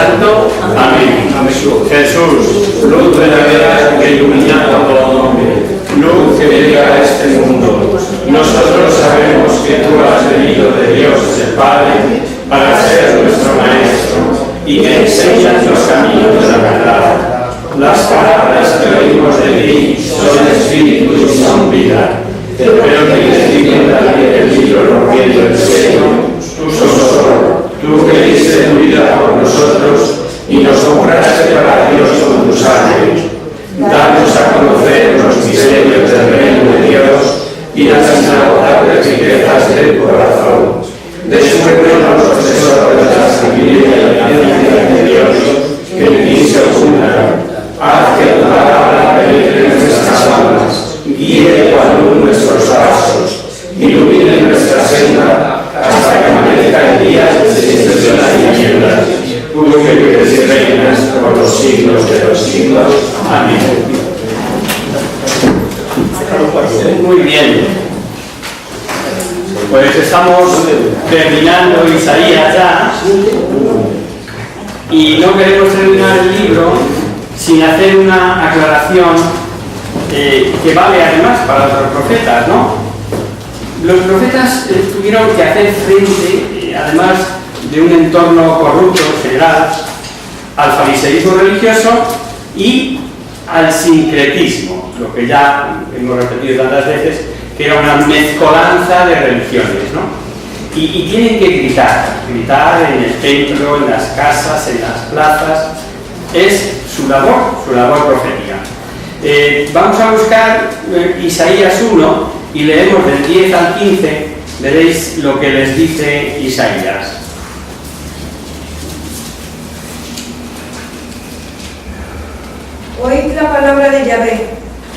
Santo. Amén. Jesús, luz verdadera que ilumina a todo hombre, luz que llega a este mundo. Nosotros sabemos que tú has venido de Dios el Padre para ser nuestro Maestro y que enseñas los caminos de la verdad. Las palabras que oímos de ti son espíritu y son vida. Pero que escribiendo el libro rompiendo el sello, tú solo, tú que diste tu vida por nosotros y nos compraste para Dios con tu sangre. Danos a conocer los misterios del reino de Dios y las inagotables riquezas del corazón. Descúbrenos los tesoros de la sabiduría y la ciencia de Dios que en ti se ocultan. Haz que tu palabra penetre en nuestras almas, guíe cual luz nuestros pasos, ilumine nuestra senda hasta que amanezca el día de las tinieblas. Tú que vives y reinas por los siglos de los siglos. Amén. Muy bien. Pues estamos terminando Isaías ya y no queremos terminar el libro sin hacer una aclaración que vale además para los profetas, ¿no? Los profetas tuvieron que hacer frente, además de un entorno corrupto en general, al fariseísmo religioso y al sincretismo, lo que ya hemos repetido tantas veces, que era una mezcolanza de religiones, ¿no? Y tienen que gritar en el templo, en las casas, en las plazas. Es su labor profética. Vamos a buscar Isaías 1 y leemos del 10 al 15, veréis lo que les dice Isaías. Oíd la palabra de Yahvé,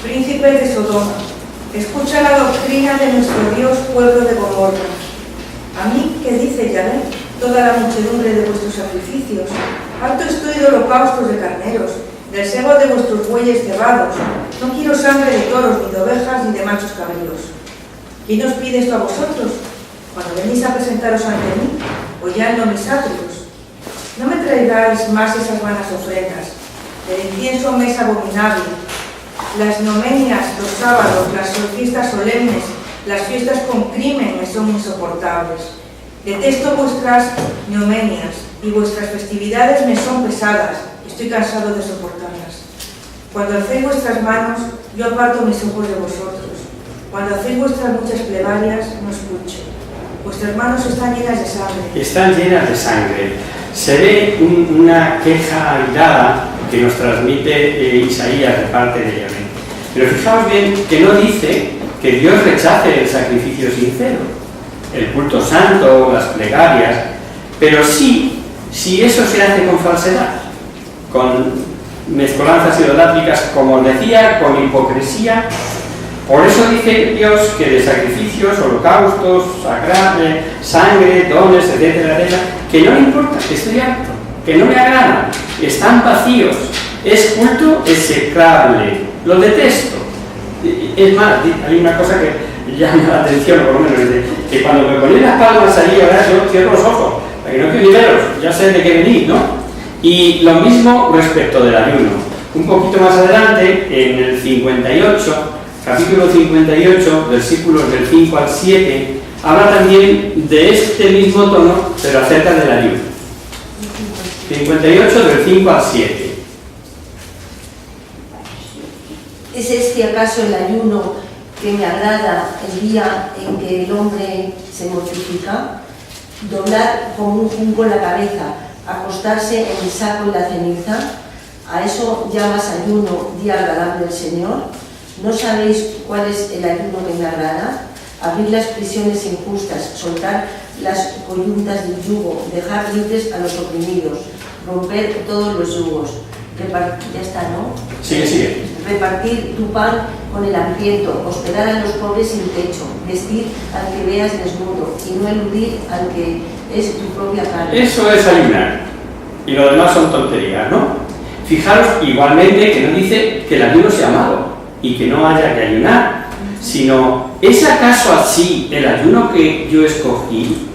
príncipes de Sodoma. Escucha la doctrina de nuestro Dios, pueblo de Gomorra. A mí, ¿qué dice Yahvé? Toda la muchedumbre de vuestros sacrificios. Harto estoy de holocaustos de carneros, del sebo de vuestros bueyes cebados. No quiero sangre de toros, ni de ovejas, ni de machos cabríos. ¿Quién os pide esto a vosotros? Cuando venís a presentaros ante mí, hollando mis atrios. No me traigáis más esas vanas ofrendas. El incienso me es abominable. Las nomenias, los sábados, las fiestas solemnes, las fiestas con crimen me son insoportables. Detesto vuestras nomenias y vuestras festividades me son pesadas. Estoy cansado de soportarlas. Cuando alcéis vuestras manos, yo aparto mis ojos de vosotros. Cuando hacéis vuestras muchas plegarias, no escucho. Vuestras manos están llenas de sangre. Están llenas de sangre. Se ve una queja airada que nos transmite Isaías de parte de Yahvé. Pero fijaos bien que no dice que Dios rechace el sacrificio sincero, el culto santo, las plegarias, pero sí, si eso se hace con falsedad, con mezcolanzas idolátricas, como os decía, con hipocresía. Por eso dice Dios que de sacrificios, holocaustos, sangre, dones, etcétera, etcétera, que no le importa, que estoy harto, que no me agradan, están vacíos, es culto execrable, lo detesto. Es más, hay una cosa que llama la atención, por lo menos, que cuando me ponéis las palmas allí, ahora yo cierro los ojos, para que no quiero ni veros, ya sé de qué venís, ¿no? Y lo mismo respecto del ayuno. Un poquito más adelante, en el 58, capítulo 58, versículos del 5 al 7, habla también de este mismo tono, pero acerca del ayuno. 58 del 5 al 7. ¿Es este acaso el ayuno que me agrada el día en que el hombre se mortifica? Doblar como un junco la cabeza, acostarse en el saco y la ceniza. ¿A eso llamas ayuno, día agradable del Señor? ¿No sabéis cuál es el ayuno que me agrada? Abrir las prisiones injustas, soltar las coyuntas del yugo, dejar libres a los oprimidos, romper todos los yugos. Ya está, ¿no? Sigue. Repartir tu pan con el hambriento, hospedar a los pobres sin techo, vestir al que veas desnudo y no eludir al que es tu propia carne. Eso es ayunar. Y lo demás son tonterías, ¿no? Fijaros igualmente que no dice que el ayuno sea malo y que no haya que ayunar, sino, ¿es acaso así el ayuno que yo escogí?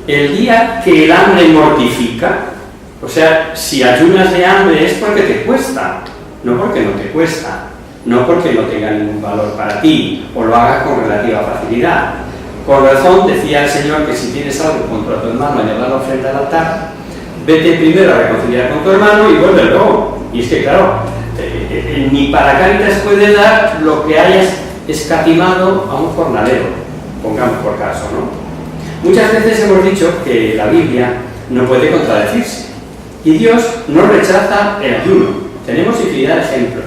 El día que el hambre mortifica, O sea, si ayunas de hambre es porque te cuesta, no porque no te cuesta, no porque no tenga ningún valor para ti o lo hagas con relativa facilidad. Con razón decía el Señor que si tienes algo contra tu hermano a llevar la ofrenda al altar, vete primero a reconciliar con tu hermano y vuelve luego. Y es que claro, ni para Cáritas puede dar lo que hayas escatimado a un jornalero, pongamos por caso, ¿no? Muchas veces hemos dicho que la Biblia no puede contradecirse y Dios no rechaza el ayuno. Tenemos infinidad de ejemplos.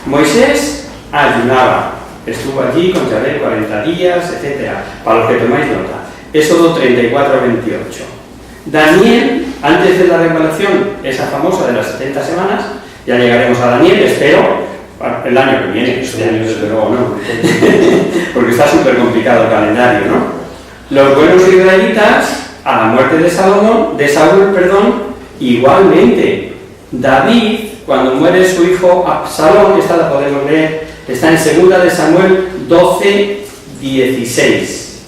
Moisés ayunaba, estuvo allí con Yahvé 40 días, etc. Para los que tomáis nota. Éxodo 34, 28. Daniel, antes de la revelación, esa famosa de las 70 semanas, ya llegaremos a Daniel, espero, el año que viene, este año desde luego no, porque está súper complicado el calendario, ¿no? Los buenos israelitas, a la muerte de Saúl, igualmente. David, cuando muere su hijo Absalón, esta la podemos leer, está en 2 de Samuel 12, 16.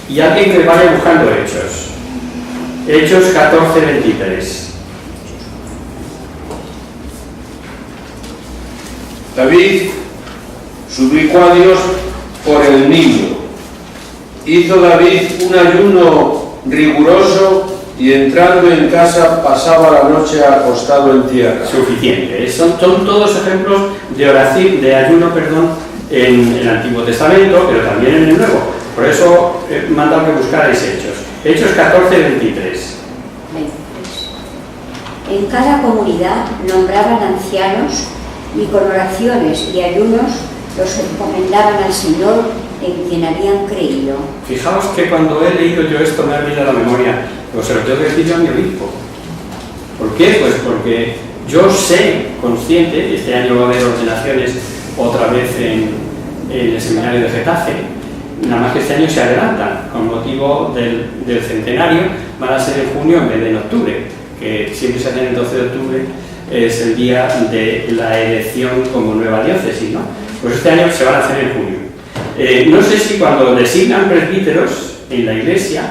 Y alguien que vaya buscando Hechos. Hechos 14, 23. David suplicó a Dios por el niño. Hizo David un ayuno riguroso y entrando en casa pasaba la noche acostado en tierra. Suficiente. Son todos ejemplos de oración, de ayuno, en el Antiguo Testamento, pero también en el Nuevo. Por eso he mandado que buscarais Hechos. Hechos 14, 23. En cada comunidad nombraban ancianos y con oraciones y ayunos los encomendaban al Señor en quien habían creído. Fijaos que cuando he leído yo esto me ha venido a la memoria, pues se lo tengo que decir yo a mi obispo. ¿Por qué? Pues porque yo sé, consciente, este año va a haber ordenaciones otra vez en el seminario de Getafe, nada más que este año se adelantan, con motivo del centenario, van a ser en junio en vez de en octubre, que siempre se hacen el 12 de octubre, es el día de la elección como nueva diócesis, ¿no? Pues este año se van a hacer en junio. No sé si cuando designan presbíteros en la iglesia,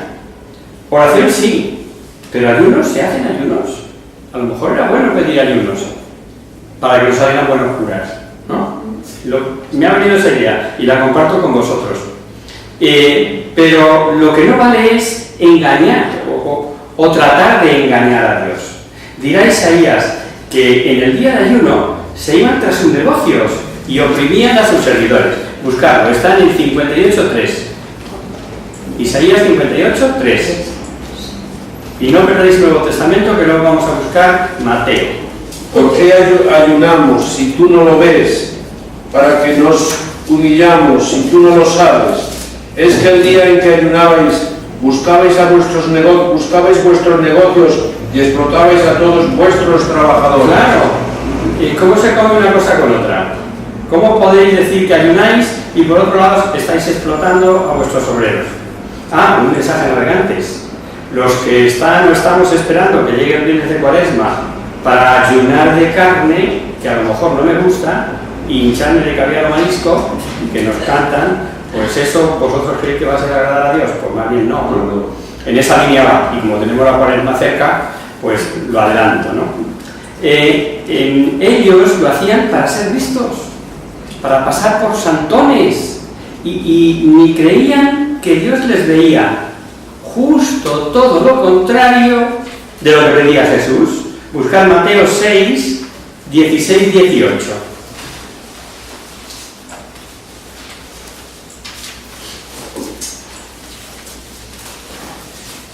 oración sí, pero ayunos, ¿se hacen ayunos? A lo mejor era bueno pedir ayunos para que nos salgan buenos curas, ¿no? Me ha venido esa idea y la comparto con vosotros. Pero lo que no vale es engañar o tratar de engañar a Dios. Dirá Isaías que en el día de ayuno se iban tras sus negocios y oprimían a sus servidores. Buscarlo, está en el 58.3. Isaías 58.3. Y no perdáis el Nuevo Testamento, que luego vamos a buscar Mateo. ¿Por qué ayunamos si tú no lo ves? Para que nos humillamos si tú no lo sabes. Es que el día en que ayunabais buscabais vuestros negocios y explotabais a todos vuestros trabajadores. Claro. ¿Y cómo se come una cosa con otra? ¿Cómo podéis decir que ayunáis y por otro lado estáis explotando a vuestros obreros? Un mensaje navegantes. Los que estamos esperando que llegue el viernes de Cuaresma para ayunar de carne, que a lo mejor no me gusta, y hincharme de caviar o marisco, y que nos cantan, pues eso, ¿vosotros creéis que va a ser agradar a Dios? Pues más bien no. En esa línea va, y como tenemos la Cuaresma cerca, pues lo adelanto, ¿no? Ellos lo hacían para ser vistos, para pasar por santones, y ni creían que Dios les veía. Justo todo lo contrario de lo que pedía Jesús. Buscar Mateo 6, 16, 18.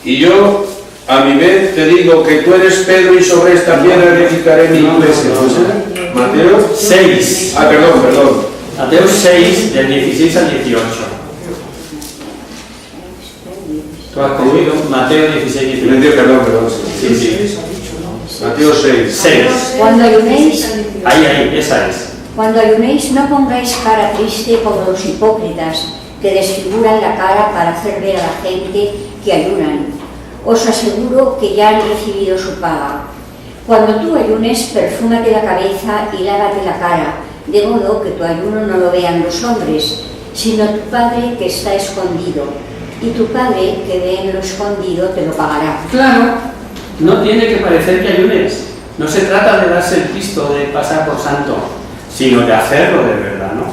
Y yo, a mi vez, te digo que tú eres Pedro y sobre esta piedra edificaré mi iglesia. Mateo 6. Perdón. Mateo 6, del 16 al 18. ¿Tú has cogido Mateo 16, 18? Perdón. Sí. Mateo 6. Cuando ayunéis, Ahí, esa es. cuando ayunéis, no pongáis cara triste como los hipócritas, que desfiguran la cara para hacer ver a la gente que ayunan. Os aseguro que ya han recibido su paga. Cuando tú ayunes, perfúmate la cabeza y lávate la cara, de modo que tu ayuno no lo vean los hombres, sino tu Padre que está escondido. y tu Padre que ve en lo escondido te lo pagará. Claro, no tiene que parecer que ayunes. No se trata de darse el pisto de pasar por santo, sino de hacerlo de verdad, ¿no?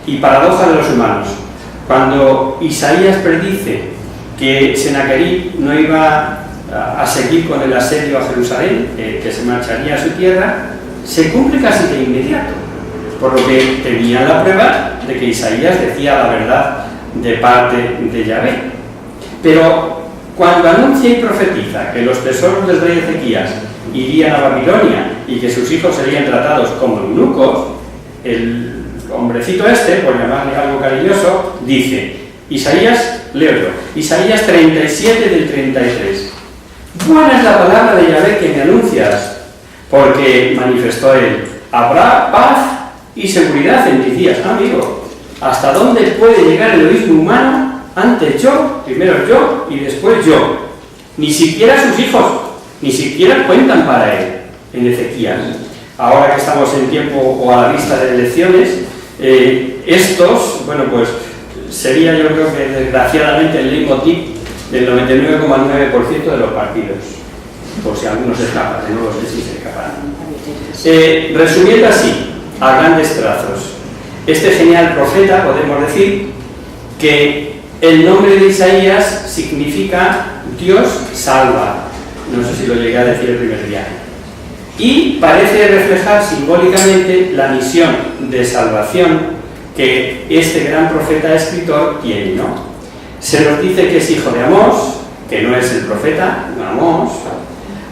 Y paradoja de los humanos. Cuando Isaías predice que Sennacherib no iba a seguir con el asedio a Jerusalén, que se marcharía a su tierra, se cumple casi de inmediato, por lo que tenían la prueba de que Isaías decía la verdad de parte de Yahvé. Pero cuando anuncia y profetiza que los tesoros del rey Ezequías irían a Babilonia y que sus hijos serían tratados como eunucos, el hombrecito este, por llamarle algo cariñoso, dice, Isaías, leo yo, Isaías 37 del 33. Buena es la palabra de Yahvé que me anuncias, porque manifestó él, habrá paz y seguridad en mis días. Amigo, ¿hasta dónde puede llegar el egoísmo humano? Antes yo, primero yo y después yo. Ni siquiera sus hijos, ni siquiera cuentan para él en Ezequías. Ahora que estamos en tiempo o a la vista de elecciones, estos, bueno, pues sería, yo creo que desgraciadamente el leitmotiv del 99,9% de los partidos, por si algunos se escapan, no lo sé si se escapan. Resumiendo así, a grandes trazos, este genial profeta, podemos decir que el nombre de Isaías significa Dios salva. No sé si lo llegué a decir el primer día. Y parece reflejar simbólicamente la misión de salvación que este gran profeta escritor tiene, ¿no? Se nos dice que es hijo de Amós, que no es el profeta, no Amós,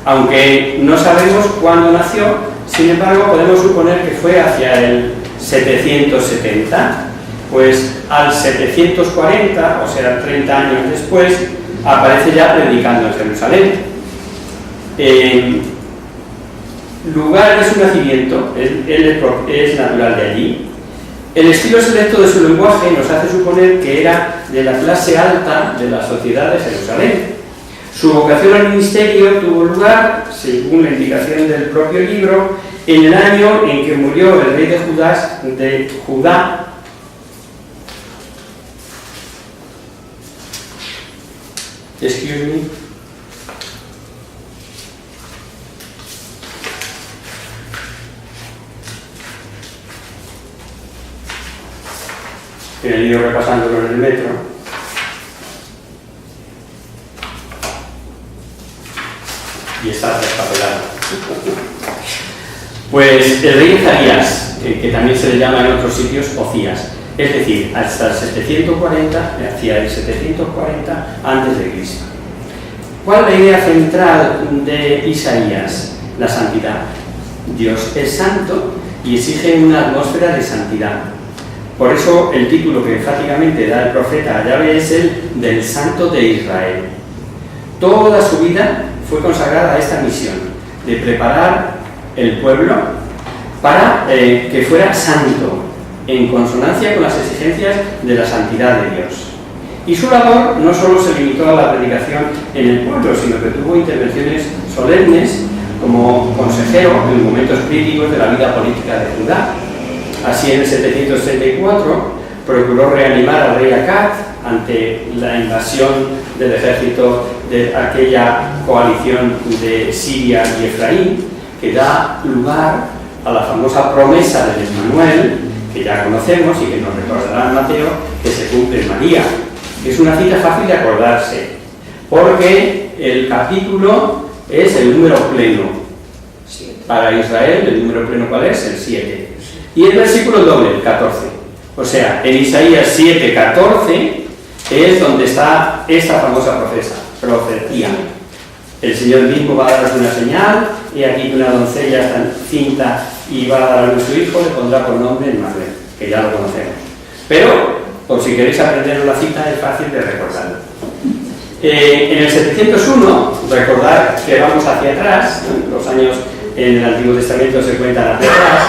aunque no sabemos cuándo nació, sin embargo podemos suponer que fue hacia el 770, pues al 740, o sea 30 años después, aparece ya predicando en Jerusalén. Lugar de su nacimiento, él es natural de allí. El estilo selecto de su lenguaje nos hace suponer que era de la clase alta de la sociedad de Jerusalén. Su vocación al ministerio tuvo lugar, según la indicación del propio libro, en el año en que murió el rey de Judá, excuse me. Que he ido repasándolo en el metro. Y está traspapelado. Pues el rey Ezequías, que también se le llama en otros sitios Ocías, es decir, hasta el 740, hacia el 740 a.C. ¿Cuál es la idea central de Isaías? La santidad. Dios es santo y exige una atmósfera de santidad. Por eso el título que enfáticamente da el profeta a Yahvé es el del Santo de Israel. Toda su vida fue consagrada a esta misión, de preparar el pueblo para que fuera santo, en consonancia con las exigencias de la santidad de Dios. Y su labor no solo se limitó a la predicación en el pueblo, sino que tuvo intervenciones solemnes como consejero en momentos críticos de la vida política de Judá. Así, en el 734 procuró reanimar al rey Acaz ante la invasión del ejército de aquella coalición de Siria y Efraín, que da lugar a la famosa promesa del Emmanuel, que ya conocemos y que nos recordará Mateo, que se cumple en María. Es una cita fácil de acordarse, porque el capítulo es el número pleno. Para Israel, ¿el número pleno cuál es? El 7. Y el versículo doble, el 14. O sea, en Isaías 7, 14 es donde está esta famosa profecía. El Señor mismo va a daros una señal, y aquí que una doncella está encinta y va a dar a luz su hijo, le pondrá por nombre Emmanuel, que ya lo conocemos. Pero, por si queréis aprender la cita, es fácil de recordarlo. En el 701, recordar que vamos hacia atrás, los años en el Antiguo Testamento se cuentan hacia atrás,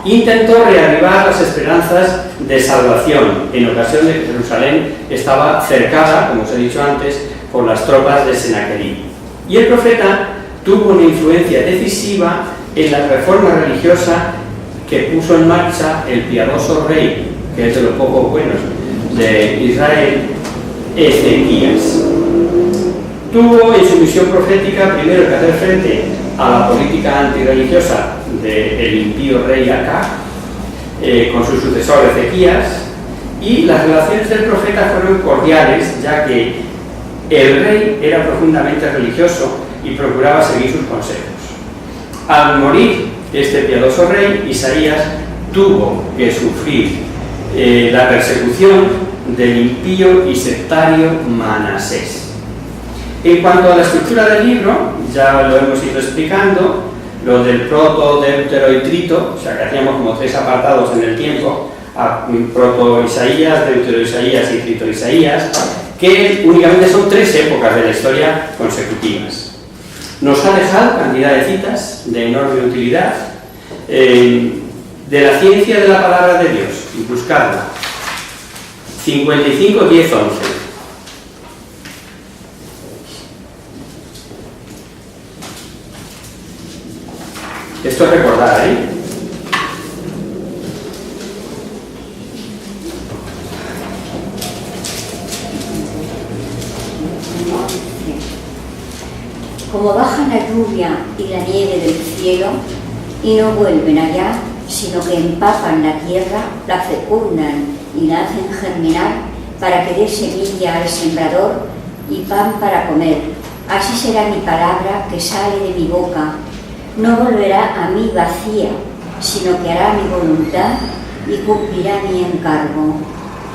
intentó reavivar las esperanzas de salvación en ocasión de que Jerusalén estaba cercada, como os he dicho antes, por las tropas de Sennacherib. Y el profeta tuvo una influencia decisiva en la reforma religiosa que puso en marcha el piadoso rey, que es de los pocos buenos de Israel, Ezequías. Tuvo en su misión profética primero que hacer frente a la política antirreligiosa del impío rey Acab, con su sucesor Ezequías, y las relaciones del profeta fueron cordiales, ya que el rey era profundamente religioso y procuraba seguir sus consejos. Al morir este piadoso rey, Isaías tuvo que sufrir la persecución del impío y sectario Manasés. En cuanto a la estructura del libro, ya lo hemos ido explicando, lo del proto, deutero y trito, o sea que hacíamos como 3 apartados en el tiempo, proto Isaías, deutero Isaías y trito Isaías, que únicamente son 3 épocas de la historia consecutivas. Nos ha dejado cantidad de citas de enorme utilidad de la ciencia de la palabra de Dios, y buscarla. 55, 10, 11. Esto es recordar, ¿eh? Como baja la lluvia y la nieve del cielo y no vuelven allá, sino que empapan la tierra, la fecundan y la hacen germinar para que dé semilla al sembrador y pan para comer. Así será mi palabra que sale de mi boca. No volverá a mí vacía, sino que hará mi voluntad y cumplirá mi encargo.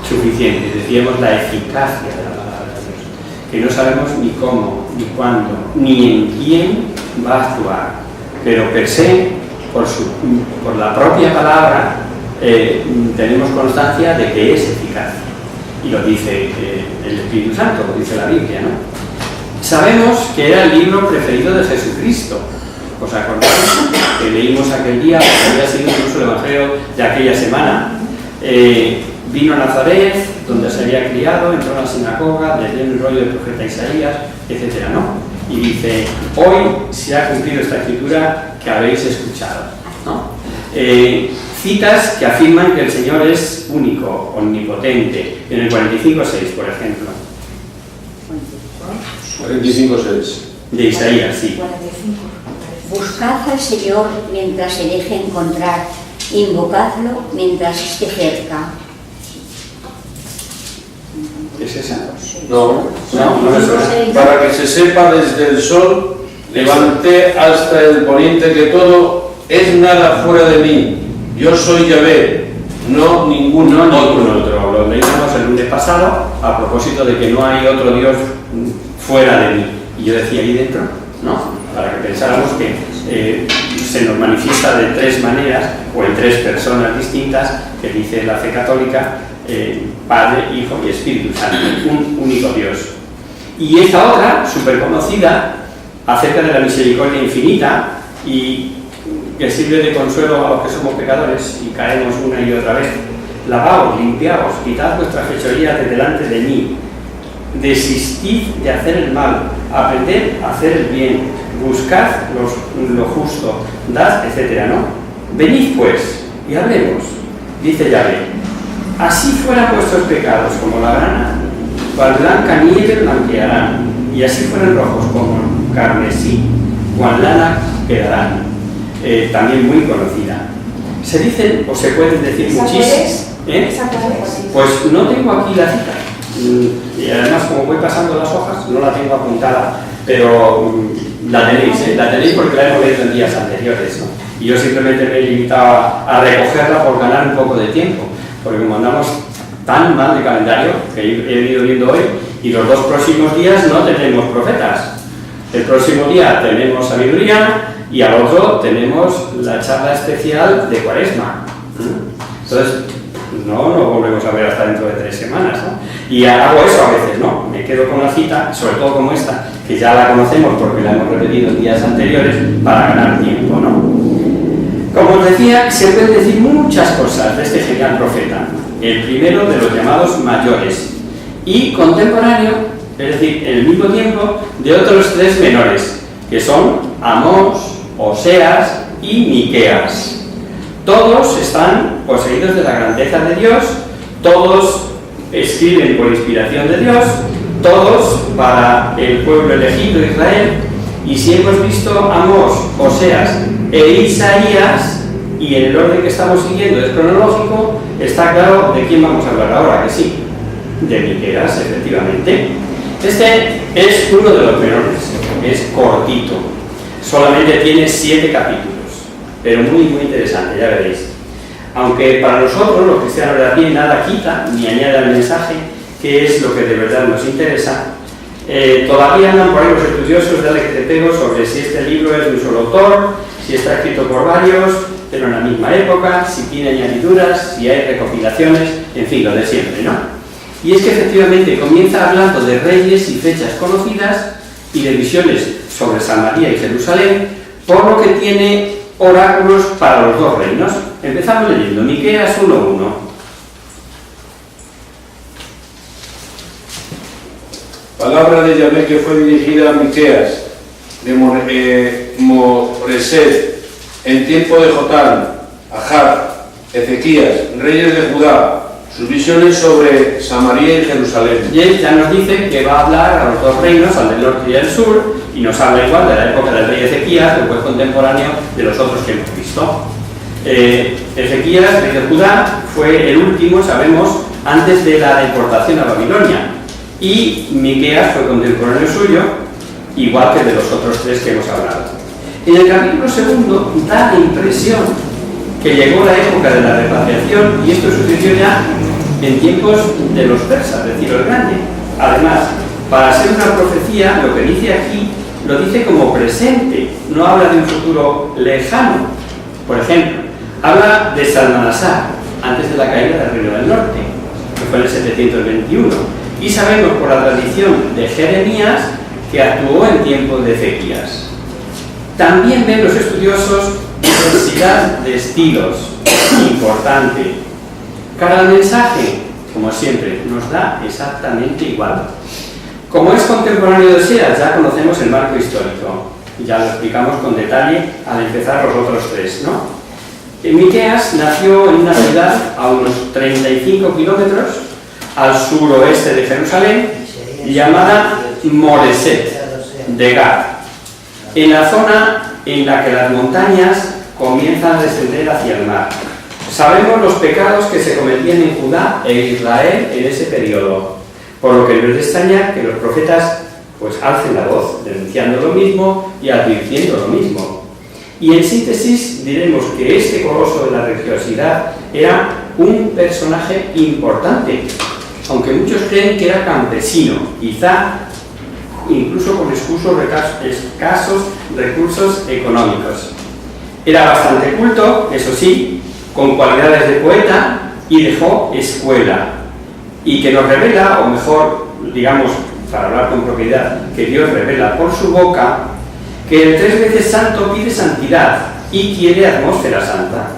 Suficiente, decíamos la eficacia de la palabra de Dios, que no sabemos ni cómo, ni cuándo, ni en quién va a actuar, pero per se, por la propia palabra, tenemos constancia de que es eficaz, y lo dice el Espíritu Santo, lo dice la Biblia, ¿no? Sabemos que era el libro preferido de Jesucristo. ¿Os acordáis que leímos aquel día, que había sido incluso el Evangelio de aquella semana? Vino a Nazaret, donde se había criado, entró a la sinagoga, leyó el rollo del profeta Isaías, etc., ¿no? Y dice, hoy se ha cumplido esta escritura que habéis escuchado, ¿no? Citas que afirman que el Señor es único, omnipotente, en el 45.6, por ejemplo. 45.6. De Isaías, sí. 45. Buscad al Señor mientras se deje encontrar, invocadlo mientras esté cerca. ¿Es esa? No, No es esa. para que se sepa desde el sol, levanté hasta el poniente que todo es nada fuera de mí. Yo soy Yahvé, no ningún otro. Lo leímos el lunes pasado a propósito de que no hay otro Dios fuera de mí. Y yo decía ahí dentro, ¿no? Para que pensáramos que se nos manifiesta de 3 maneras o en 3 personas distintas, que dice la fe católica, Padre, Hijo y Espíritu Santo, un único Dios. Y esta otra, súper conocida, acerca de la misericordia infinita y que sirve de consuelo a los que somos pecadores y caemos una y otra vez. Lavaos, limpiaos, quitad vuestras fechorías de delante de mí. Desistid de hacer el mal, aprended a hacer el bien, buscad lo justo, dad, etc., ¿no? Venid pues y hablemos, dice Yahvé. Así fueran vuestros pecados como la grana, cual blanca nieve blanquearán, y así fueran rojos como carmesí, cual lana quedarán. También muy conocida. Se dicen, o se pueden decir muchísimas. Pues no tengo aquí la cita. Y además, como voy pasando las hojas, no la tengo apuntada, pero la tenéis porque la hemos leído en días anteriores, ¿no? Y yo simplemente me he limitado a recogerla por ganar un poco de tiempo, porque como andamos tan mal de calendario, que he venido viendo hoy, y los 2 próximos días no tenemos profetas. El próximo día tenemos sabiduría y al otro tenemos la charla especial de Cuaresma. Entonces, no nos volvemos a ver hasta dentro de 3 semanas, ¿no? Y hago eso a veces, ¿no? Me quedo con la cita, sobre todo como esta, que ya la conocemos porque la hemos repetido en días anteriores, para ganar tiempo, ¿no? Como os decía, se pueden decir muchas cosas de este genial profeta. El primero de los llamados mayores y contemporáneo, es decir, en el mismo tiempo, de otros 3 menores, que son Amós, Oseas y Miqueas. Todos están poseídos de la grandeza de Dios, todos escriben por inspiración de Dios, todos para el pueblo elegido de Israel, y si hemos visto Amós, Oseas e Isaías, y en el orden que estamos siguiendo es cronológico, está claro de quién vamos a hablar ahora, que sí, de Miqueas, efectivamente. Este es uno de los menores, es cortito, solamente tiene 7 capítulos, pero muy interesante, ya veréis. Aunque para nosotros, los cristianos de a pie, nada quita ni añade al mensaje, que es lo que de verdad nos interesa. Todavía andan por ahí los estudiosos de que te pego sobre si este libro es de un solo autor, si está escrito por varios, pero en la misma época, si tiene añadiduras, si hay recopilaciones, en fin, lo de siempre, ¿no? Y es que efectivamente comienza hablando de reyes y fechas conocidas y de visiones sobre Samaria y Jerusalén, por lo que tiene oráculos para los 2 reinos. Empezamos leyendo Miqueas 1:1. Palabra de Yahvé que fue dirigida a Miqueas de Moreset en tiempo de Jotam, Ahab, Ezequías, reyes de Judá, sus visiones sobre Samaria y Jerusalén. Y él ya nos dice que va a hablar a los 2 reinos, al del norte y al sur, y nos habla igual de la época del rey Ezequías, después contemporáneo de los otros que hemos visto. Ezequías, rey de Judá, fue el último, sabemos, antes de la deportación a Babilonia, y Miqueas fue contemporáneo suyo, igual que de los otros 3 que hemos hablado. En el capítulo 2 da la impresión que llegó la época de la repatriación, y esto sucedió ya en tiempos de los persas, de Ciro el Grande. Además, para ser una profecía, lo que dice aquí lo dice como presente, no habla de un futuro lejano. Por ejemplo, habla de Salmanasar, antes de la caída del Reino del Norte, que fue en el 721, y sabemos por la tradición de Jeremías que actuó en tiempos de Ezequías. También ven los estudiosos diversidad de estilos, importante. Cada mensaje, como siempre, nos da exactamente igual. Como es contemporáneo de Oseas, ya conocemos el marco histórico, ya lo explicamos con detalle al empezar los otros 3, ¿no? Miqueas nació en una ciudad a unos 35 kilómetros al suroeste de Jerusalén, llamada Moreset de Gad, en la zona en la que las montañas comienzan a descender hacia el mar. Sabemos los pecados que se cometían en Judá e Israel en ese periodo, por lo que no es de extrañar que los profetas pues alcen la voz, denunciando lo mismo y advirtiendo lo mismo. Y en síntesis diremos que este coloso de la religiosidad era un personaje importante, aunque muchos creen que era campesino, quizá incluso con escasos recursos económicos. Era bastante culto, eso sí, con cualidades de poeta, y dejó escuela, y que nos revela, o mejor, digamos, para hablar con propiedad, que Dios revela por su boca, que el 3 veces santo pide santidad y quiere atmósfera santa.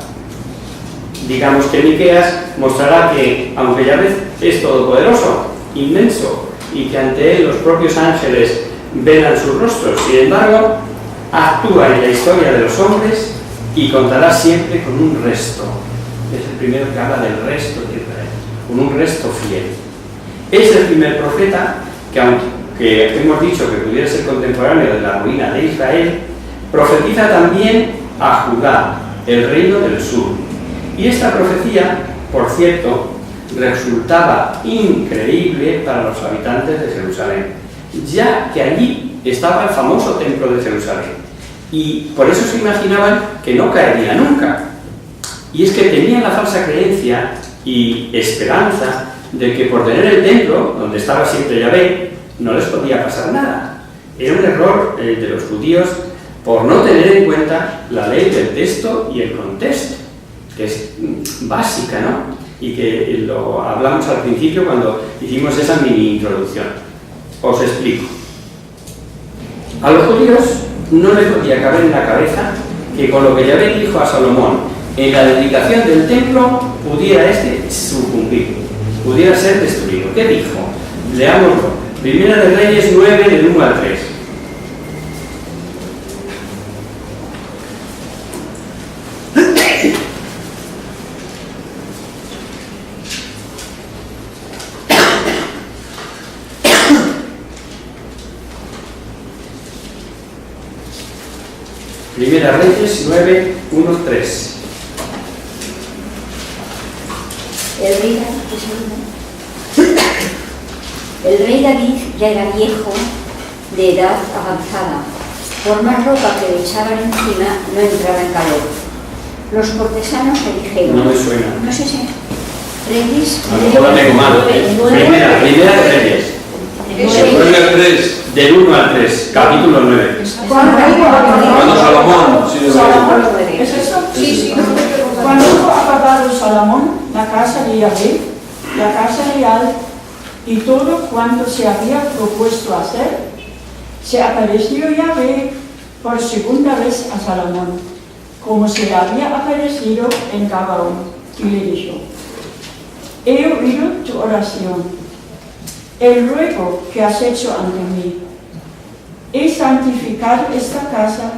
Digamos que Miqueas mostrará que, aunque Yahvé es todopoderoso, inmenso, y que ante él los propios ángeles velan sus rostros, sin embargo, actúa en la historia de los hombres y contará siempre con un resto. Es el primero que habla del resto de Israel, con un resto fiel. Es el primer profeta que, aunque hemos dicho que pudiera ser contemporáneo de la ruina de Israel, profetiza también a Judá, el reino del sur. Y esta profecía, por cierto, resultaba increíble para los habitantes de Jerusalén, ya que allí estaba el famoso templo de Jerusalén, y por eso se imaginaban que no caería nunca. Y es que tenían la falsa creencia y esperanza de que por tener el templo, donde estaba siempre Yahvé, no les podía pasar nada. Era un error de los judíos por no tener en cuenta la ley del texto y el contexto, que es básica, ¿no? Y que lo hablamos al principio cuando hicimos esa mini introducción. Os explico. A los judíos no les podía caber en la cabeza que con lo que Yahvé dijo a Salomón en la dedicación del templo pudiera este sucumbir, pudiera ser destruido. ¿Qué dijo? Leámoslo. Primera de Reyes 9, del 1 al 3. Primera Reyes 9, 1, 3. El rey David ya era viejo, de edad avanzada. Por más ropa que le echaban encima, no entraba en calor. Los cortesanos le dijeron... No me suena. No sé si... Reyes... A lo mejor lo tengo mal. Primera Reyes. Primera 3. Del 1 al 3, capítulo 9. Cuando Salomón, sí, ¿Es eso? Sí. Cuando hubo acabado Salomón la casa de Yahvé, la casa real y todo cuanto se había propuesto hacer, se apareció Yahvé por segunda vez a Salomón, como se le había aparecido en Gabaón, y le dijo: he oído tu oración, el ruego que has hecho ante mí. He santificado esta casa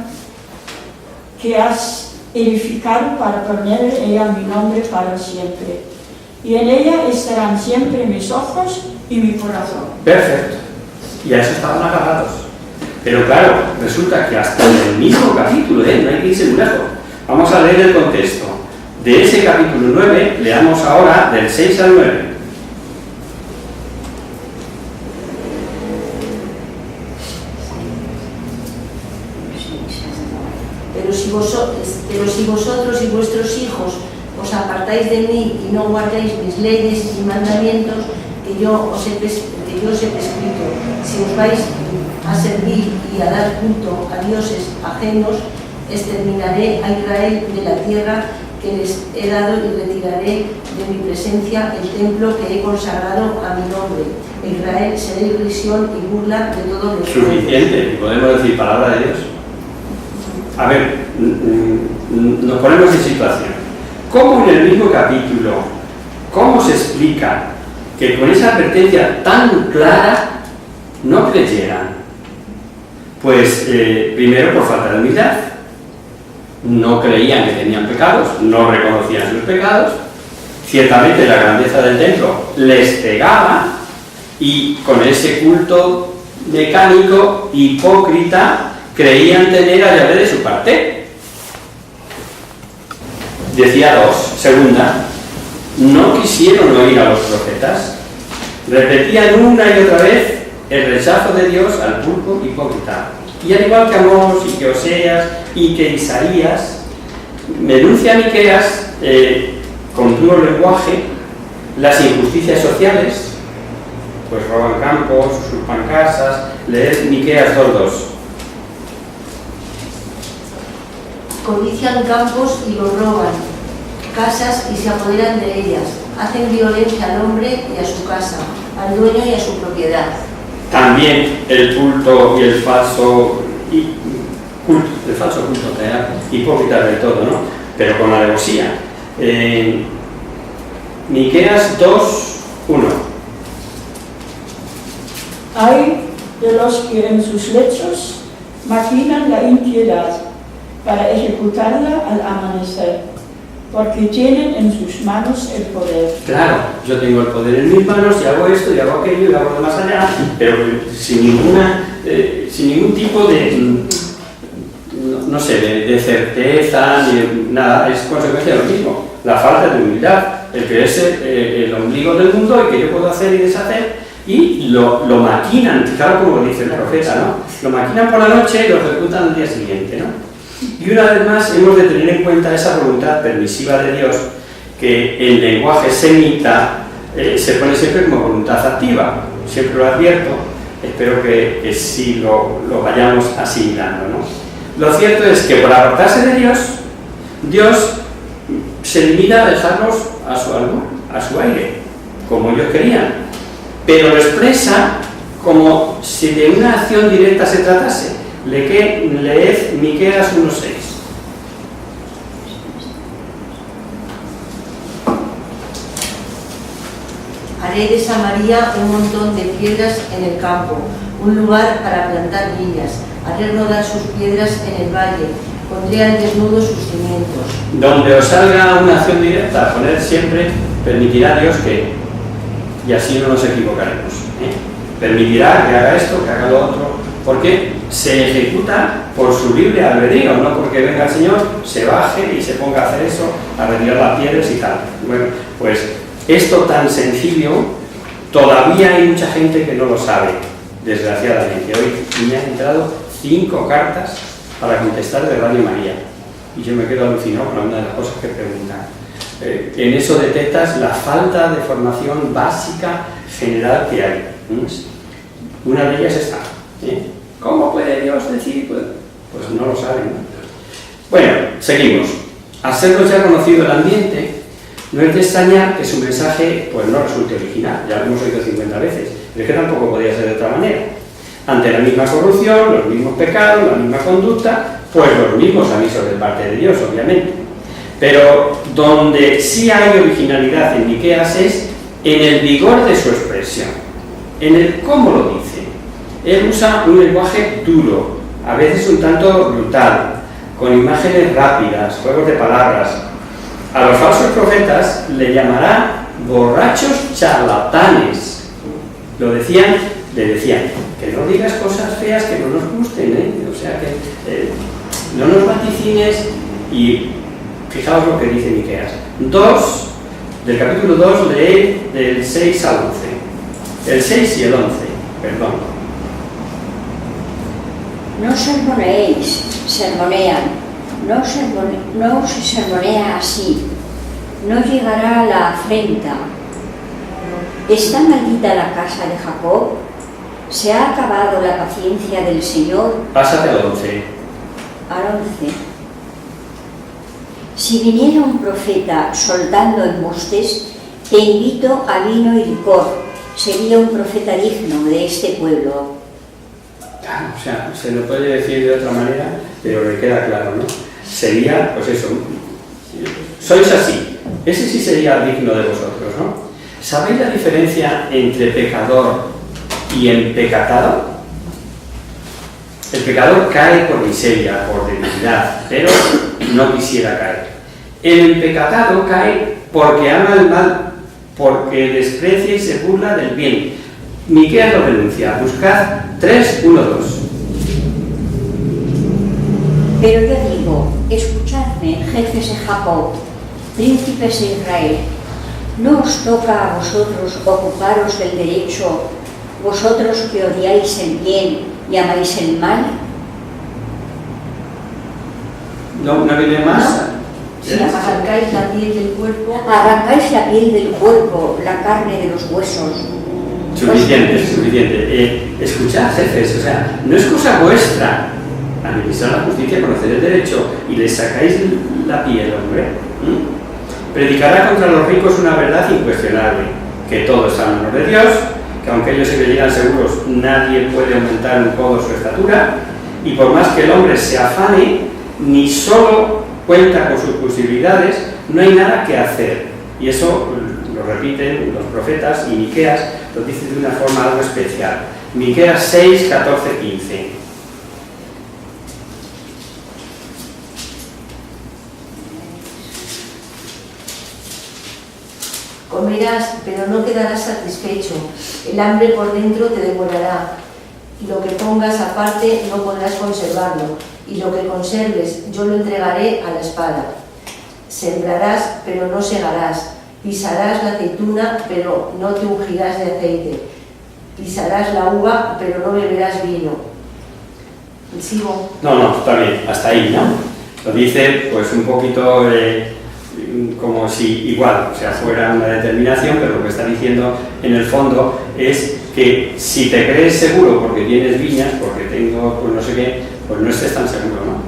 que has edificado para poner en ella mi nombre para siempre, y en ella estarán siempre mis ojos y mi corazón. Perfecto. Y a eso estaban agarrados. Pero claro, resulta que hasta en el mismo capítulo, no hay que irse muy lejos. Vamos a leer el contexto. De ese capítulo 9, leamos ahora del 6 al 9. Pero si vosotros y vuestros hijos os apartáis de mí y no guardáis mis leyes y mandamientos que yo os he prescrito, si os vais a servir y a dar culto a dioses ajenos, exterminaré a Israel de la tierra que les he dado y retiraré de mi presencia el templo que he consagrado a mi nombre. Israel será irrisión y burla de todos los pueblos. Suficiente, podemos decir palabra de Dios. A ver, nos ponemos en situación. ¿Cómo en el mismo capítulo, cómo se explica que con esa advertencia tan clara no creyeran? Pues primero por falta de humildad. No creían que tenían pecados, no reconocían sus pecados. Ciertamente la grandeza del templo les pegaba, y con ese culto mecánico, hipócrita, creían tener a Yahvé de su parte. Decía 2, segunda, no quisieron oír a los profetas. Repetían una y otra vez el rechazo de Dios al culto hipócrita. Y al igual que Amós y que Oseas y que Isaías, denuncia Miqueas con duro lenguaje las injusticias sociales, pues roban campos, usurpan casas. Leed Miqueas 2:2. Codician campos y los roban, casas y se apoderan de ellas, hacen violencia al hombre y a su casa, al dueño y a su propiedad. También el culto y el falso culto, hipócrita del todo, ¿no? Pero con alevosía. Miqueas 2:1. Hay de los que en sus lechos maquinan la impiedad para ejecutarla al amanecer, porque tienen en sus manos el poder. Claro, yo tengo el poder en mis manos y hago esto y hago aquello y hago de más allá, pero sin ningún tipo de, no sé, de certeza, ni nada. Es consecuencia de lo mismo, la falta de humildad, el creerse el ombligo del mundo y que yo puedo hacer y deshacer, y lo maquinan, fijaros como lo dice el profeta, ¿no? Lo maquinan por la noche y lo ejecutan al día siguiente, ¿no? Y una vez más hemos de tener en cuenta esa voluntad permisiva de Dios, que en lenguaje semita se pone siempre como voluntad activa. Siempre lo advierto, espero que sí lo vayamos asimilando, ¿no? Lo cierto es que por apartarse de Dios, Dios se limita a dejarlos a su aire, como ellos querían, pero lo expresa como si de una acción directa se tratase. Leed Miqueas 1:6. Haré de Samaria un montón de piedras en el campo, un lugar para plantar viñas. Haré rodar sus piedras en el valle, pondré al desnudo sus cimientos. Donde os salga una acción directa, poner siempre, permitirá Dios que, y así no nos equivocaremos, ¿eh? Permitirá que haga esto, que haga lo otro, porque se ejecuta por su libre albedrío, no porque venga el Señor, se baje y se ponga a hacer eso, a retirar las piedras y tal. Bueno, pues esto tan sencillo, todavía hay mucha gente que no lo sabe, desgraciadamente. Hoy me han entrado 5 cartas para contestar de Radio María, y yo me quedo alucinado con una de las cosas que preguntan. En eso detectas la falta de formación básica general que hay. Una de ellas está. ¿Cómo puede Dios decir? Pues no lo saben, ¿no? Bueno, seguimos. Al sernos ya conocido el ambiente, no es de extrañar que su mensaje pues no resulte original. Ya lo hemos oído 50 veces, pero es que tampoco podía ser de otra manera. Ante la misma corrupción, los mismos pecados, la misma conducta, pues los mismos avisos de parte de Dios, obviamente. Pero donde sí hay originalidad en Miqueas es en el vigor de su expresión, en el cómo lo dice. Él usa un lenguaje duro, a veces un tanto brutal, con imágenes rápidas, juegos de palabras. A los falsos profetas le llamará borrachos charlatanes. Le decían, que no digas cosas feas que no nos gusten, o sea que no nos vaticines. Y fijaos lo que dice Miqueas. Del capítulo 2, lee del 6 al 11. El 6 y el 11, perdón. No sermoneéis, sermonean. No se sermonea así. No llegará a la afrenta. ¿Está maldita la casa de Jacob? ¿Se ha acabado la paciencia del Señor? Pásate al 11. Al 11. Si viniera un profeta soltando embustes, te invito a vino y licor. Sería un profeta digno de este pueblo. Claro, o sea, se lo puede decir de otra manera, pero le queda claro, ¿no? Sería, pues eso, sois así. Ese sí sería digno de vosotros, ¿no? ¿Sabéis la diferencia entre pecador y empecatado? El pecador cae por miseria, por debilidad, pero no quisiera caer. El empecatado cae porque ama el mal, porque desprecia y se burla del bien. Miqueas lo denuncia. Buscad 3:1-2. Pero yo digo, escuchadme, jefes de Jacob, príncipes de Israel, ¿no os toca a vosotros ocuparos del derecho, vosotros que odiáis el bien y amáis el mal? ¿No viene más? Si arrancáis la piel del cuerpo, Arrancáis la piel del cuerpo, la carne de los huesos. Suficiente. Escuchad, jefes, o sea, no es cosa vuestra administrar la justicia, conocer el derecho, y le sacáis la piel, hombre. Predicará contra los ricos una verdad incuestionable, que todo está en manos de Dios, que aunque ellos se creyeran seguros, nadie puede aumentar un codo su estatura, y por más que el hombre se afane, ni solo cuenta con sus posibilidades, no hay nada que hacer. Y eso lo repiten los profetas, y Miqueas lo dice de una forma algo especial. Miqueas 6, 14, 15. comerás, pero no quedarás satisfecho. El hambre por dentro te devorará. Lo que pongas aparte no podrás conservarlo, y lo que conserves yo lo entregaré a la espada. Sembrarás, pero no segarás. Pisarás la aceituna, pero no te ungirás de aceite. Pisarás la uva, pero no beberás vino. ¿Sigo? No, está bien, hasta ahí, ¿no? Lo dice pues un poquito como si igual, o sea, fuera una determinación, pero lo que está diciendo en el fondo es que si te crees seguro porque tienes viñas, porque tengo pues no sé qué, pues no estés tan seguro, ¿no?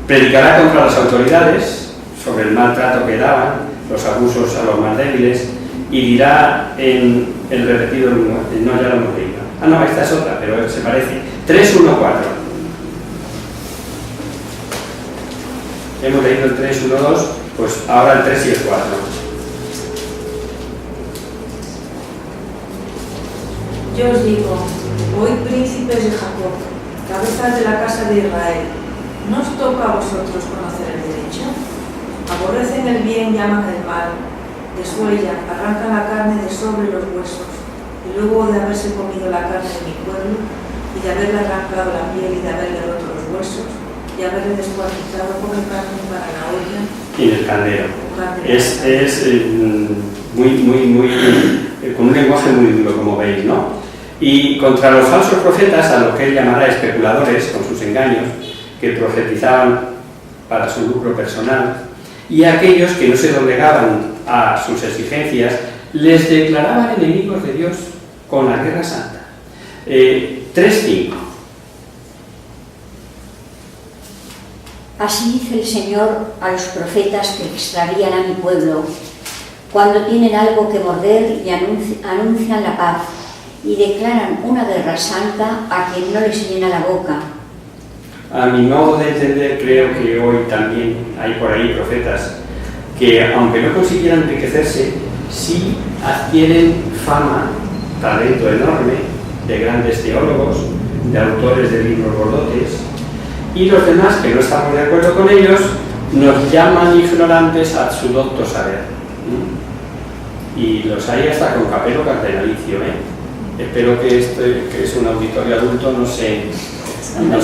Predicará contra las autoridades sobre el maltrato que daban, los abusos a los más débiles, y dirá en el repetido, no, ya lo hemos leído. Ah, no, esta es otra, pero se parece. 3.1.4. Hemos leído el 3.1.2, pues ahora el 3 y el 4. Yo os digo, hoy príncipes de Jacob, cabezas de la casa de Israel, ¿no os toca a vosotros conocer el derecho? Aborrecen el bien y aman el mal, desuellan, arrancan la carne de sobre los huesos, y luego de haberse comido la carne de mi pueblo, y de haberle arrancado la piel y de haberle roto los huesos y haberle descuartizado como carne para la olla y en el caldero. carne. Es con un lenguaje muy duro, como veis, ¿no? Y contra los falsos profetas, a lo que él llamará especuladores, con sus engaños, que profetizaban para su lucro personal, y aquellos que no se doblegaban a sus exigencias, les declaraban enemigos de Dios con la guerra santa. 3:5. Así dice el Señor a los profetas que extravían a mi pueblo, cuando tienen algo que morder y anuncian la paz, y declaran una guerra santa a quien no les llena la boca. A mi modo de entender, creo que hoy también hay por ahí profetas que, aunque no consiguieran enriquecerse, sí adquieren fama, talento enorme, de grandes teólogos, de autores de libros gordotes, y los demás, que no estamos de acuerdo con ellos, nos llaman ignorantes ad su docto saber. Y los hay hasta con capelo cardenalicio, Espero que que es un auditorio adulto, no se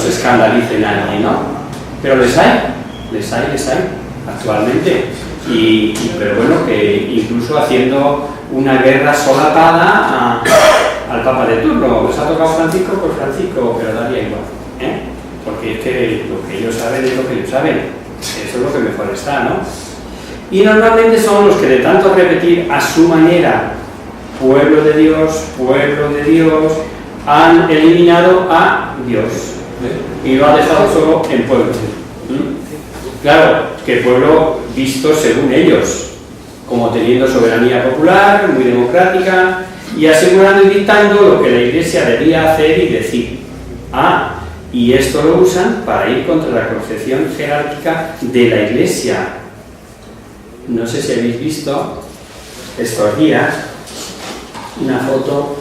escandalice nadie, ¿no? Pero les hay actualmente. Pero bueno, que incluso haciendo una guerra solapada al Papa de turno. ¿Les ha tocado Francisco? Pues Francisco, pero daría igual, porque es que lo que ellos saben es lo que ellos saben. Eso es lo que mejor está, ¿no? Y normalmente son los que, de tanto repetir a su manera pueblo de Dios, han eliminado a Dios y lo ha dejado solo en pueblo. Claro, que pueblo visto según ellos, como teniendo soberanía popular, muy democrática, y asegurando y dictando lo que la Iglesia debía hacer y decir. Y esto lo usan para ir contra la concepción jerárquica de la Iglesia. No sé si habéis visto estos días una foto,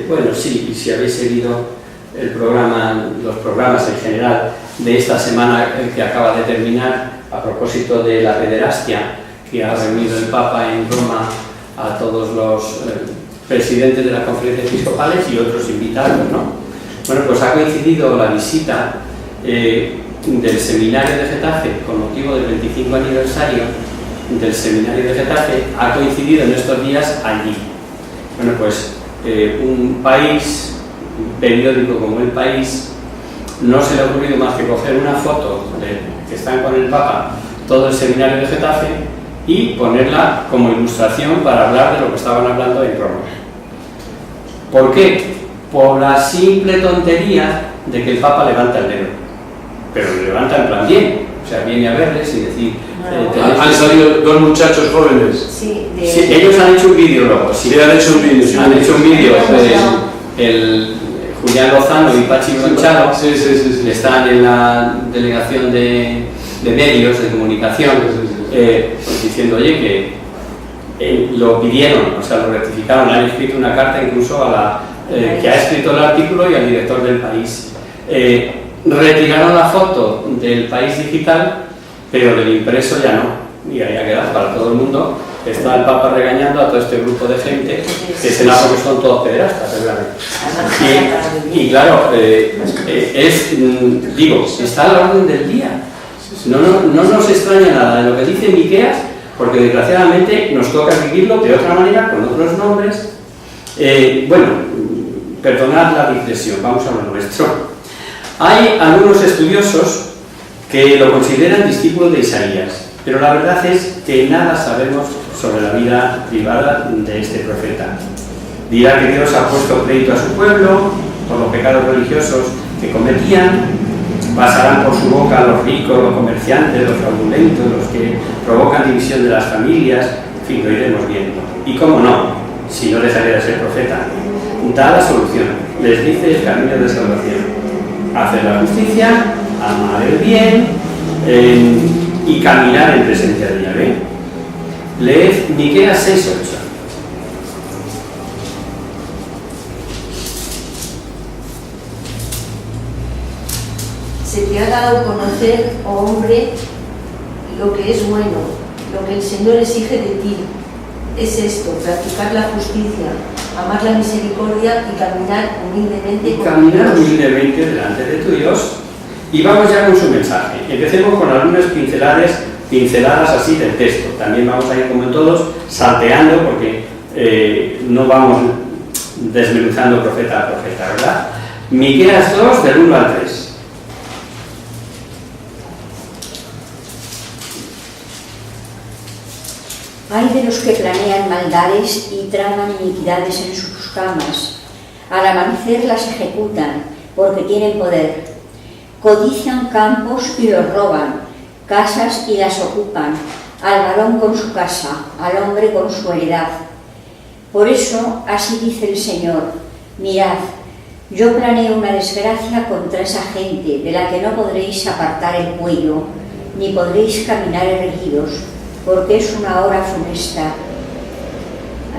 bueno, sí, y si habéis seguido los programas en general de esta semana que acaba de terminar, a propósito de la pederastia, que ha reunido el Papa en Roma a todos los presidentes de las conferencias episcopales y otros invitados, ¿no? Bueno, pues ha coincidido la visita del seminario de Getafe, con motivo del 25 aniversario del seminario de Getafe, ha coincidido en estos días allí. Bueno, pues un periódico como El País, no se le ha ocurrido más que coger una foto que están con el Papa, todo el seminario de Getafe, y ponerla como ilustración para hablar de lo que estaban hablando en Roma. ¿Por qué? Por la simple tontería de que el Papa levanta el dedo, pero lo levanta en plan bien, o sea, viene a verles y decir... Han salido dos muchachos jóvenes. Sí, ellos han hecho un vídeo luego. Sí, han hecho un vídeo. Han hecho un vídeo. El Julián Lozano y Pachi Bronchado están en la delegación de medios de comunicación, pues diciendo, oye, que lo pidieron, o sea, lo rectificaron, le han escrito una carta incluso a la que ha escrito el artículo y al director del País. Retiraron la foto del País digital, pero del impreso ya no, y ahí ha quedado para todo el mundo. Está el Papa regañando a todo este grupo de gente, que será porque son todos pederastas, seguramente. Y claro, está a la orden del día. No nos extraña nada de lo que dice Miqueas, porque desgraciadamente nos toca vivirlo de otra manera, con otros nombres. Bueno, perdonad la digresión, vamos a lo nuestro. Hay algunos estudiosos que lo consideran discípulo de Isaías, pero la verdad es que nada sabemos sobre la vida privada de este profeta. Dirá que Dios ha puesto pleito a su pueblo por los pecados religiosos que cometían, pasarán por su boca los ricos, los comerciantes, los fraudulentos, los que provocan división de las familias, en fin, lo iremos viendo. Y cómo no, si no dejaría de ser profeta, da la solución, les dice el camino de salvación: hacer la justicia, amar el bien y caminar en presencia de Yahvé. Leed Miqueas 6:8. Se te ha dado a conocer, oh hombre, lo que es bueno, lo que el Señor exige de ti. Es esto: practicar la justicia, amar la misericordia y caminar humildemente con Caminar Dios. humildemente delante de tu Dios. Y vamos ya con su mensaje. Empecemos con algunas pinceladas así del texto. También vamos a ir, como en todos, salteando porque no vamos desmenuzando profeta a profeta, ¿verdad? Miqueas 2, del 1 al 3. Hay de los que planean maldades y traman iniquidades en sus camas. Al amanecer las ejecutan, porque tienen poder. Codician campos y los roban, casas y las ocupan, al varón con su casa, al hombre con su heredad. Por eso, así dice el Señor: mirad, yo planeo una desgracia contra esa gente, de la que no podréis apartar el cuello, ni podréis caminar erguidos, porque es una hora funesta.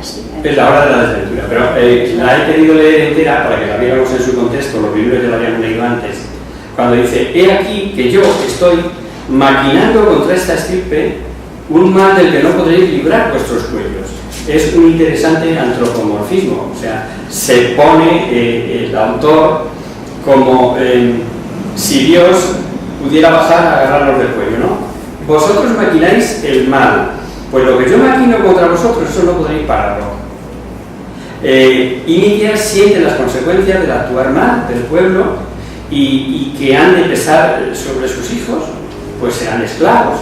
Así. Es la hora de la desventura, pero la he querido leer entera para que la viéramos en su contexto. Los libros ya lo habíamos leído antes. Cuando dice: he aquí que yo estoy maquinando contra esta estirpe un mal del que no podréis librar vuestros cuellos. Es un interesante antropomorfismo, o sea, se pone el autor como si Dios pudiera bajar a agarrarlos del cuello, ¿no? Vosotros maquináis el mal, pues lo que yo maquino contra vosotros, eso no podréis pararlo. Y Miqueas siente las consecuencias del actuar mal del pueblo y que han de pesar sobre sus hijos, pues serán esclavos.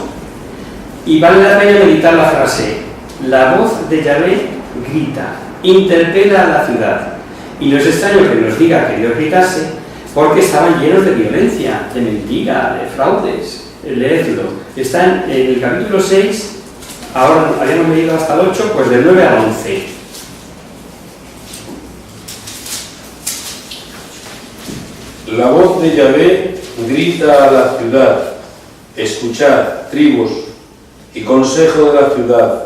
Y vale la pena meditar la frase: la voz de Yahvé grita, interpela a la ciudad. Y no es extraño que nos diga que Dios gritase, porque estaban llenos de violencia, de mentira, de fraudes. Leedlo. Está en el capítulo 6, ahora habíamos leído hasta el 8, pues del 9 al 11. La voz de Yahvé grita a la ciudad: escuchad, tribus y consejo de la ciudad.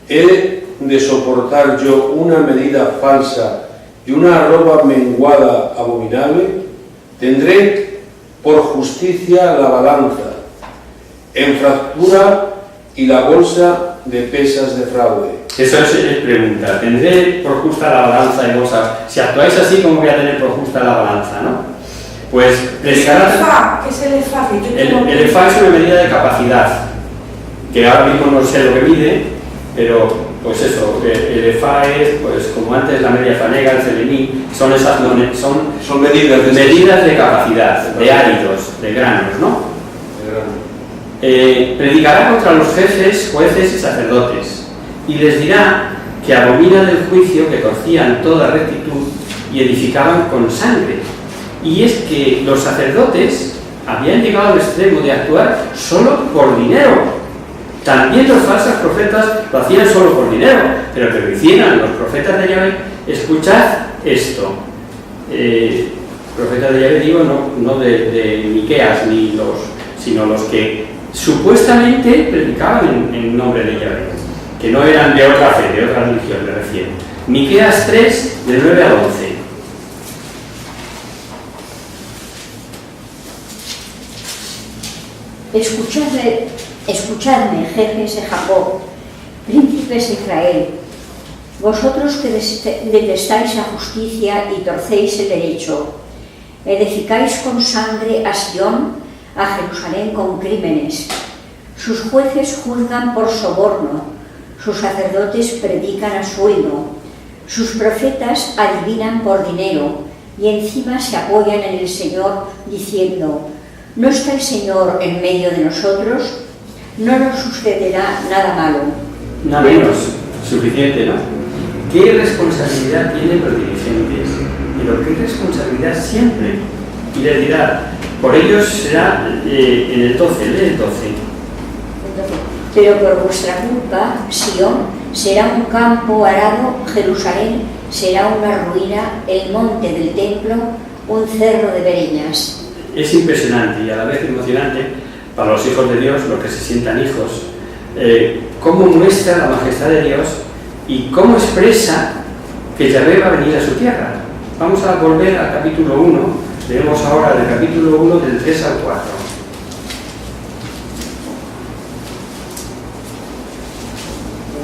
¿He de soportar yo una medida falsa y una arroba menguada abominable? Tendré por justicia la balanza en fractura y la bolsa de pesas de fraude. Eso es pregunta. ¿Tendré por justa la balanza y bolsa? Si actuáis así, ¿cómo voy a tener por justa la balanza, no? Pues predicará. ¿Qué es el EFA? El EFA es una medida de capacidad, que ahora mismo no sé lo que mide, pero pues eso, el EFA es, pues como antes la media fanega, el celení, son medidas de capacidad, de áridos, de granos, ¿no? Predicará contra los jefes, jueces y sacerdotes, y les dirá que abominan el juicio, que torcían toda rectitud y edificaban con sangre. Y es que los sacerdotes habían llegado al extremo de actuar solo por dinero. También los falsos profetas lo hacían solo por dinero, pero que lo hicieran los profetas de Yahvé. Escuchad esto. Profetas de Yahvé, digo, no de Miqueas, sino los que supuestamente predicaban en nombre de Yahvé, que no eran de otra fe, de otra religión, me refiero. Miqueas 3, del 9 al 11. Escuchadme, jefes de Jacob, príncipes de Israel, vosotros que detestáis la justicia y torcéis el derecho, edificáis con sangre a Sión, a Jerusalén con crímenes. Sus jueces juzgan por soborno, sus sacerdotes predican a sueldo, sus profetas adivinan por dinero y encima se apoyan en el Señor diciendo: ¿no está el Señor en medio de nosotros? No nos sucederá nada malo. Nada menos, suficiente, ¿no? ¿Qué responsabilidad tienen los dirigentes? Pero qué responsabilidad siempre. Y les dirá: por ellos será en el 12, lee el 12. Pero por vuestra culpa, Sión será un campo arado, Jerusalén será una ruina, el monte del templo un cerro de bereñas. Es impresionante y a la vez emocionante para los hijos de Dios, los que se sientan hijos, cómo muestra la majestad de Dios y cómo expresa que Yahvé va a venir a su tierra. Vamos a volver al capítulo 1, leemos ahora del capítulo 1 del 3 al 4.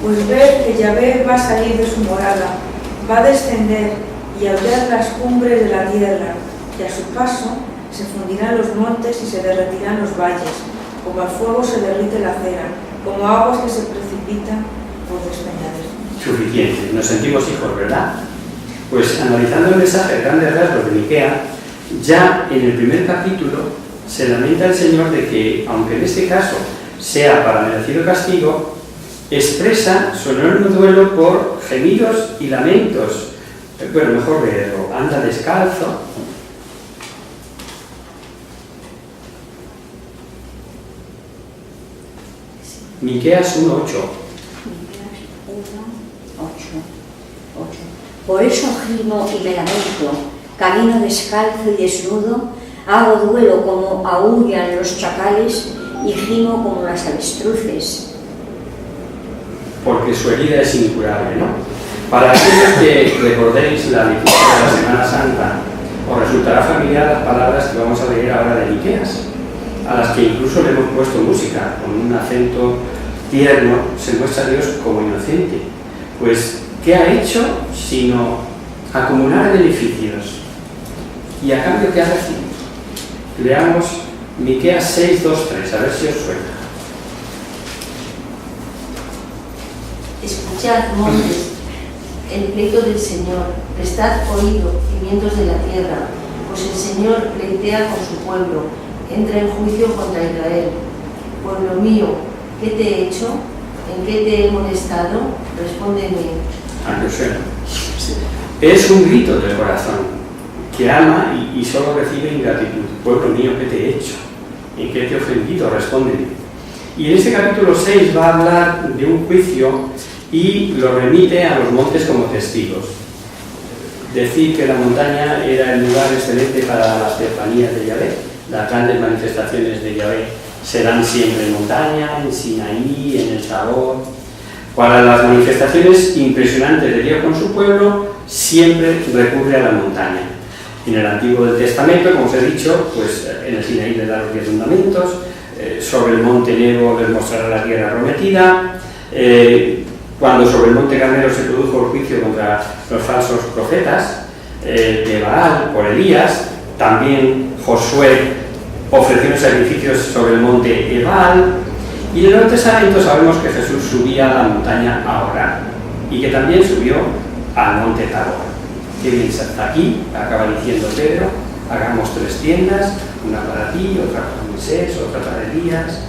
Pues ver que Yahvé va a salir de su morada, va a descender y a hollar las cumbres de la tierra, y a su paso se fundirán los montes y se derretirán los valles, como al fuego se derrite la cera, como aguas que se precipitan por despeñaderos. Suficiente, nos sentimos hijos, ¿verdad? Pues analizando el mensaje de grandes rasgos de Miquea, ya en el primer capítulo se lamenta el Señor de que, aunque en este caso sea para merecido castigo, expresa su enorme duelo por gemidos y lamentos. Bueno, mejor leerlo. Anda descalzo. Miqueas 1:8. Por eso gimo y me lamento, camino descalzo y desnudo, hago duelo como aúllan los chacales y gimo como las avestruces. Porque su herida es incurable, ¿no? Para aquellos que recordéis la lectura de la Semana Santa, os resultará familiar las palabras que vamos a leer ahora de Miqueas, a las que incluso le hemos puesto música, con un acento tierno. Se muestra a Dios como inocente. Pues, ¿qué ha hecho sino acumular beneficios? ¿Y a cambio qué ha recibido? Leamos Miqueas 6:2-3, a ver si os suena. Escuchad, montes, el pleito del Señor, prestad oído, cimientos de la tierra, pues el Señor pleitea con su pueblo, entra en juicio contra Israel. Pueblo mío, ¿qué te he hecho? ¿En qué te he molestado? Respóndeme. ¿A qué suena? Es un grito del corazón, que ama y solo recibe ingratitud. Pueblo mío, ¿qué te he hecho? ¿En qué te he ofendido? Respóndeme. Y en este capítulo 6 va a hablar de un juicio y lo remite a los montes como testigos. Decir que la montaña era el lugar excelente para las cefanías de Yahvé. Las grandes manifestaciones de Yahvé serán siempre en montaña, en Sinaí, en el Tabor. Para las manifestaciones impresionantes de Dios con su pueblo, siempre recurre a la montaña. En el Antiguo Testamento, como os he dicho, pues en el Sinaí le da los 10 mandamientos, sobre el monte Nebo les mostrará la tierra prometida, cuando sobre el monte Carmelo se produjo el juicio contra los falsos profetas de Baal por Elías, también Josué ofreció sacrificios sobre el monte Ebal, y en el Nuevo Testamento sabemos que Jesús subía a la montaña a orar y que también subió al monte Tabor. Que bien hasta aquí, acaba diciendo Pedro, hagamos 3 tiendas, una para ti, otra para Moisés, otra para Elías.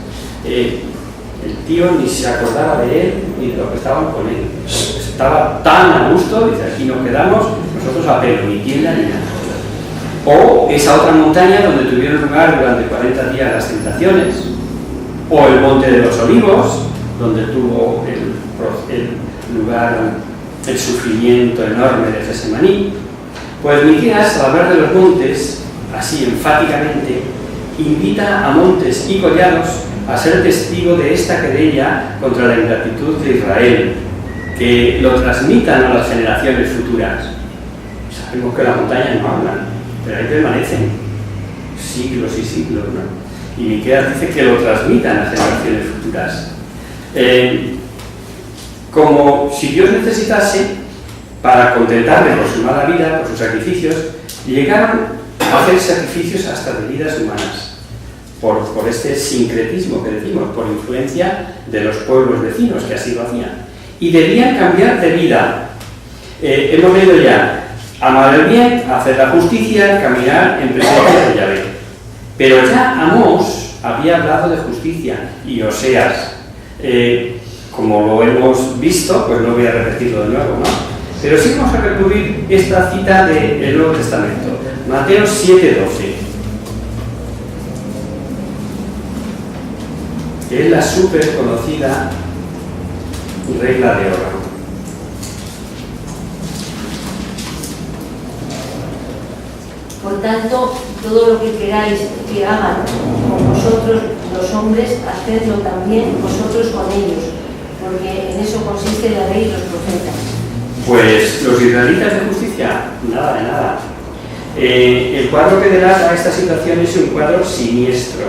El tío ni se acordaba de él ni de lo que estaban con él. Estaba tan a gusto, dice, aquí nos quedamos, nosotros a Pedro, ni tienda ni nada. O esa otra montaña donde tuvieron lugar durante 40 días las tentaciones, o el monte de los Olivos, donde tuvo el lugar el sufrimiento enorme de Gesemaní. Pues Miqueas, al hablar de los montes, así enfáticamente, invita a montes y collados a ser testigo de esta querella contra la ingratitud de Israel, que lo transmitan a las generaciones futuras. Sabemos que las montañas no hablan, pero ahí permanecen siglos y siglos, ¿no? Y Miqueas dice que lo transmitan a generaciones futuras. Como si Dios necesitase, para contentarle por su mala vida, por sus sacrificios, llegaron a hacer sacrificios hasta de vidas humanas, por este sincretismo que decimos, por influencia de los pueblos vecinos que así lo hacían. Y debían cambiar de vida. Hemos leído ya, amar el bien, hacer la justicia, caminar en presencia de Yahvé. Pero ya Amós había hablado de justicia, y Oseas, como lo hemos visto, pues no voy a repetirlo de nuevo, ¿no? Pero sí vamos a recurrir esta cita del Nuevo Testamento, Mateo 7:12, que es la súper conocida regla de oro. Por tanto, todo lo que queráis que hagan con vosotros los hombres, hacedlo también vosotros con ellos, porque en eso consiste la ley y los profetas. Pues los israelitas de justicia, nada de nada. El cuadro que delata esta situación es un cuadro siniestro.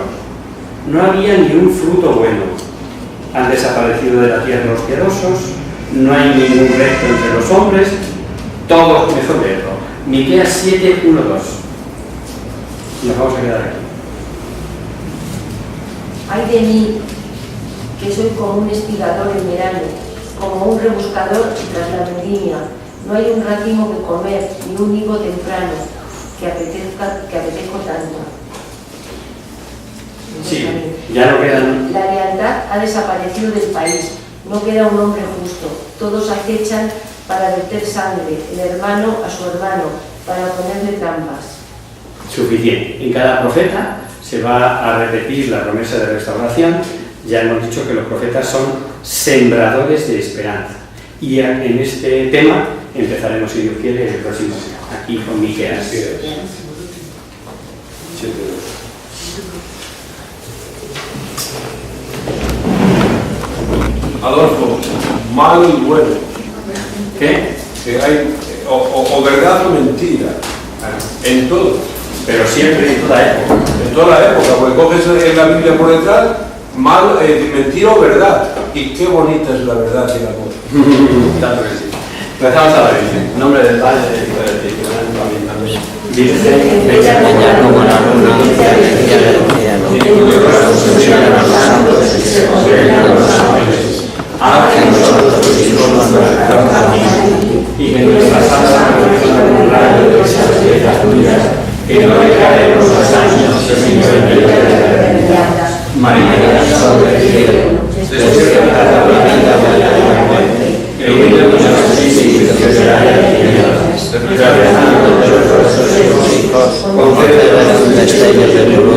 No había ni un fruto bueno. Han desaparecido de la tierra los piadosos, no hay ningún recto entre los hombres, Todos, mejor leerlo. Miqueas 7, 1, 2. Nos vamos a quedar aquí. Ay de mí, que soy como un espigador en verano, como un rebuscador tras la vendimia. No hay un racimo que comer, ni un higo temprano, que apetezco tanto. Sí, ya no quedan. La lealtad ha desaparecido del país, no queda un hombre justo. Todos acechan para verter sangre, el hermano a su hermano, para ponerle trampas. Suficiente. En cada profeta se va a repetir la promesa de restauración. Ya hemos dicho que los profetas son sembradores de esperanza. Y en este tema empezaremos, si Dios quiere, el próximo día, aquí con Miqueas. Adolfo, malo y bueno. ¿Qué? Que hay o verdad o mentira. En todo. Pero siempre en toda época. En toda la época, porque coges la Biblia por detrás, mal, mentira o verdad. Y qué bonita es la verdad y el amor. Tanto que sí. Empezamos a la Virgen. En nombre del Padre, del Hijo y del Espíritu Santo. Amén. Amén. Virgen, bella como la luna, haz que nosotros vivamos nuestra vida y que nuestras almas reciban un rayo de esas piedras tuyas, que no dejaremos los años sin venir de la eternidad. María, Sol del cielo, despierta la vida de la muerte, que ilumina los espíritus que serán elegidos, atravesando de los rostros de los hijos, concédenos un destello de luz